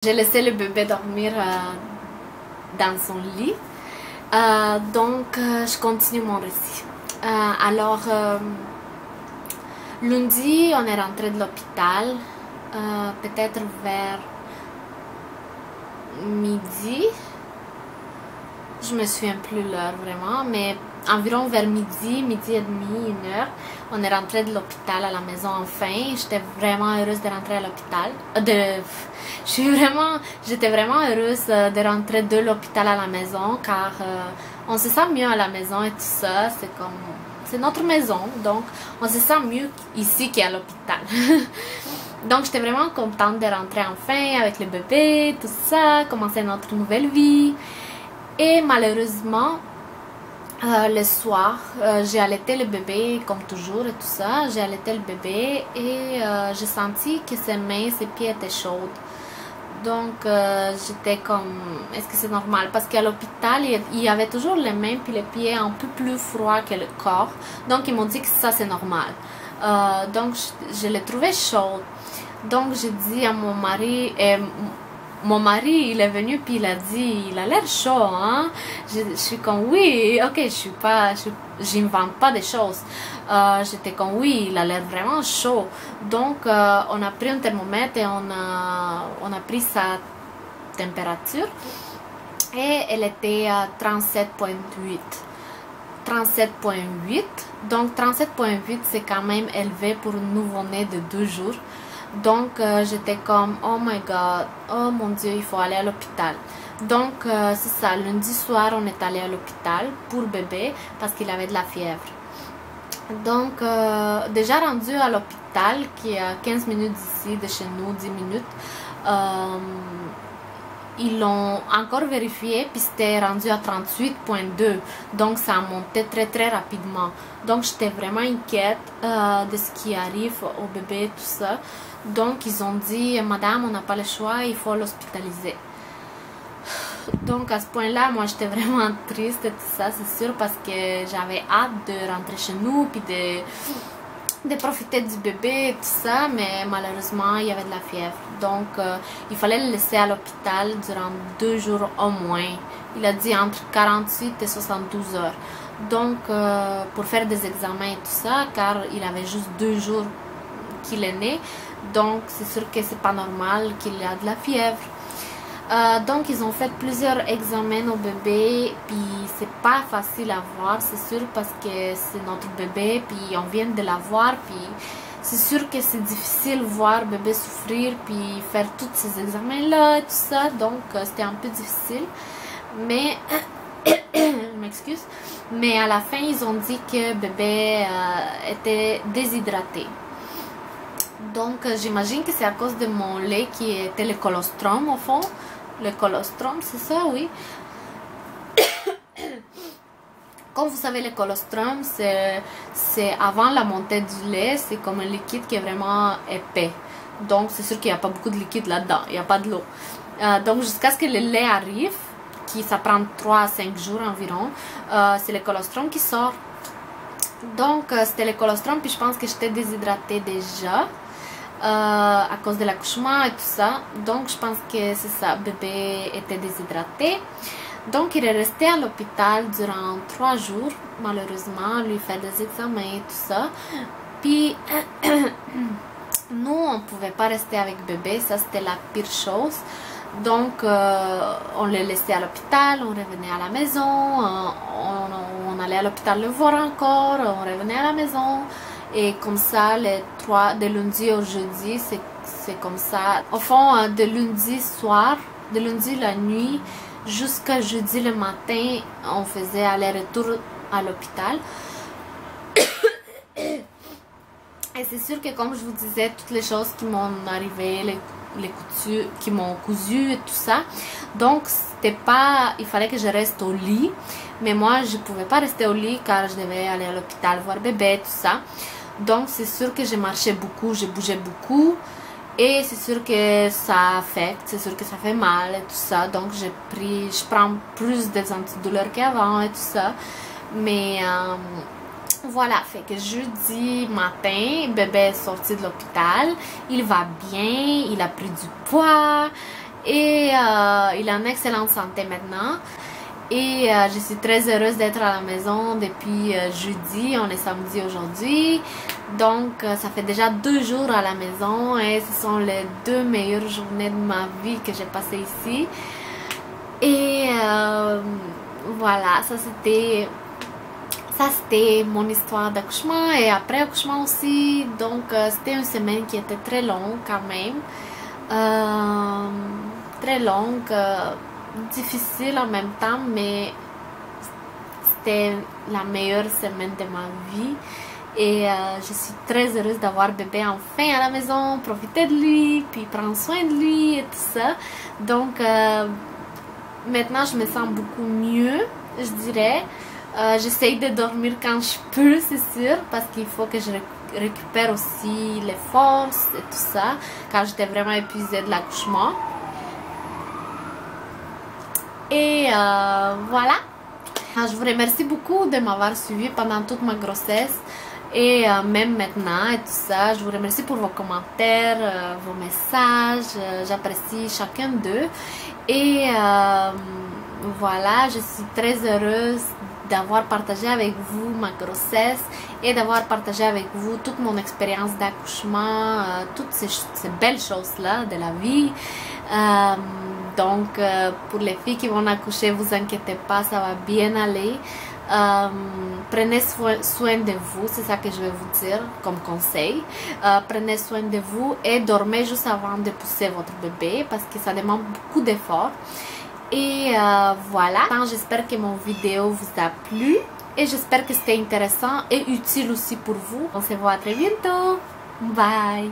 J'ai laissé le bébé dormir dans son lit. Je continue mon récit. Lundi, on est rentré de l'hôpital, peut-être vers midi. Je me souviens plus l'heure vraiment, mais environ vers midi, midi et demi, 1 heure, on est rentré de l'hôpital à la maison enfin. J'étais vraiment heureuse de rentrer à l'hôpital. J'étais vraiment heureuse de rentrer de l'hôpital à la maison car on se sent mieux à la maison et tout ça. C'est notre maison, donc on se sent mieux ici qu'à l'hôpital. Donc j'étais vraiment contente de rentrer enfin avec le bébé, tout ça, commencer notre nouvelle vie. Et malheureusement, le soir, j'ai allaité le bébé comme toujours et tout ça. J'ai allaité le bébé et j'ai senti que ses mains, ses pieds étaient chauds. Donc j'étais comme, est-ce que c'est normal? Parce qu'à l'hôpital, il y avait toujours les mains puis les pieds un peu plus froids que le corps. Donc ils m'ont dit que ça c'est normal. Donc je l'ai trouvé chaud. Donc j'ai dit à mon mari, mon mari, il est venu puis il a dit, il a l'air chaud, hein. Je suis comme, oui, ok, j'invente pas des choses. J'étais comme, oui, il a l'air vraiment chaud. Donc, on a pris un thermomètre et on a pris sa température. Et elle était à 37,8. 37,8. Donc, 37,8, c'est quand même élevé pour un nouveau-né de 2 jours. Donc, j'étais comme, oh my god, oh mon dieu, il faut aller à l'hôpital. Donc, c'est ça, lundi soir, on est allé à l'hôpital pour bébé parce qu'il avait de la fièvre. Donc, déjà rendu à l'hôpital, qui est à 15 minutes d'ici, de chez nous, 10 minutes, ils l'ont encore vérifié, puis c'était rendu à 38,2. Donc, ça a monté très très rapidement. Donc, j'étais vraiment inquiète de ce qui arrive au bébé, tout ça. Donc, ils ont dit, madame, on n'a pas le choix, il faut l'hospitaliser. Donc, à ce point-là, moi, j'étais vraiment triste et tout ça, c'est sûr, parce que j'avais hâte de rentrer chez nous, puis de profiter du bébé et tout ça, mais malheureusement, il y avait de la fièvre. Donc, il fallait le laisser à l'hôpital durant 2 jours au moins. Il a dit entre 48 et 72 heures. Donc, pour faire des examens et tout ça, car il avait juste 2 jours qu'il est né. Donc, c'est sûr que c'est pas normal qu'il ait de la fièvre. Donc, ils ont fait plusieurs examens au bébé, puis c'est pas facile à voir, c'est sûr, parce que c'est notre bébé, puis on vient de l'avoir, puis c'est sûr que c'est difficile voir bébé souffrir, puis faire tous ces examens-là et tout ça, donc c'était un peu difficile, mais, je m'excuse, mais à la fin, ils ont dit que bébé était déshydraté. Donc, j'imagine que c'est à cause de mon lait qui était le colostrum au fond. Le colostrum, c'est ça, oui. Comme vous savez, le colostrum, c'est avant la montée du lait, c'est comme un liquide qui est vraiment épais. Donc, c'est sûr qu'il n'y a pas beaucoup de liquide là-dedans, il n'y a pas de l'eau. Donc, jusqu'à ce que le lait arrive, ça prend 3 à 5 jours environ, c'est le colostrum qui sort. Donc, c'était le colostrum, puis je pense que j'étais déshydratée déjà. À cause de l'accouchement et tout ça. Donc je pense que c'est ça, bébé était déshydraté. Donc il est resté à l'hôpital durant 3 jours, malheureusement, lui faire des examens et tout ça. Puis nous on pouvait pas rester avec bébé, ça c'était la pire chose. Donc on le laissait à l'hôpital, on revenait à la maison, on allait à l'hôpital le voir encore, on revenait à la maison. Et comme ça, de lundi au jeudi, c'est comme ça. Au fond, de lundi soir, de lundi la nuit, jusqu'à jeudi le matin, on faisait aller-retour à l'hôpital. Et c'est sûr que comme je vous disais, toutes les choses qui m'ont arrivé, les coutures qui m'ont cousu et tout ça. Donc, c'était pas... Il fallait que je reste au lit. Mais moi, je pouvais pas rester au lit car je devais aller à l'hôpital voir bébé, tout ça. Donc, c'est sûr que je marchais beaucoup, je bougeais beaucoup. Et c'est sûr que ça affecte, c'est sûr que ça fait mal et tout ça. Donc, je prends plus des antidouleurs qu'avant et tout ça. Mais... voilà, fait que jeudi matin, bébé est sorti de l'hôpital, il va bien, il a pris du poids et il est en excellente santé maintenant. Et je suis très heureuse d'être à la maison depuis jeudi. On est samedi aujourd'hui. Donc ça fait déjà 2 jours à la maison et ce sont les 2 meilleures journées de ma vie que j'ai passées ici. Et voilà, ça c'était mon histoire d'accouchement et après accouchement aussi. Donc c'était une semaine qui était très longue quand même. Très longue, difficile en même temps, mais c'était la meilleure semaine de ma vie. Et je suis très heureuse d'avoir bébé enfin à la maison, profiter de lui, puis prendre soin de lui et tout ça. Donc maintenant je me sens beaucoup mieux, je dirais. J'essaye de dormir quand je peux, c'est sûr, parce qu'il faut que je récupère aussi les forces et tout ça, quand j'étais vraiment épuisée de l'accouchement. Et voilà. Je vous remercie beaucoup de m'avoir suivi pendant toute ma grossesse et même maintenant et tout ça. Je vous remercie pour vos commentaires, vos messages. J'apprécie chacun d'eux. Et voilà, je suis très heureuse d'avoir partagé avec vous ma grossesse et d'avoir partagé avec vous toute mon expérience d'accouchement, toutes ces belles choses-là de la vie. Donc, pour les filles qui vont accoucher, vous inquiétez pas, ça va bien aller. Prenez soin de vous, c'est ça que je vais vous dire comme conseil. Prenez soin de vous et dormez juste avant de pousser votre bébé parce que ça demande beaucoup d'efforts. Et voilà, j'espère que mon vidéo vous a plu et j'espère que c'était intéressant et utile aussi pour vous. On se voit très bientôt. Bye!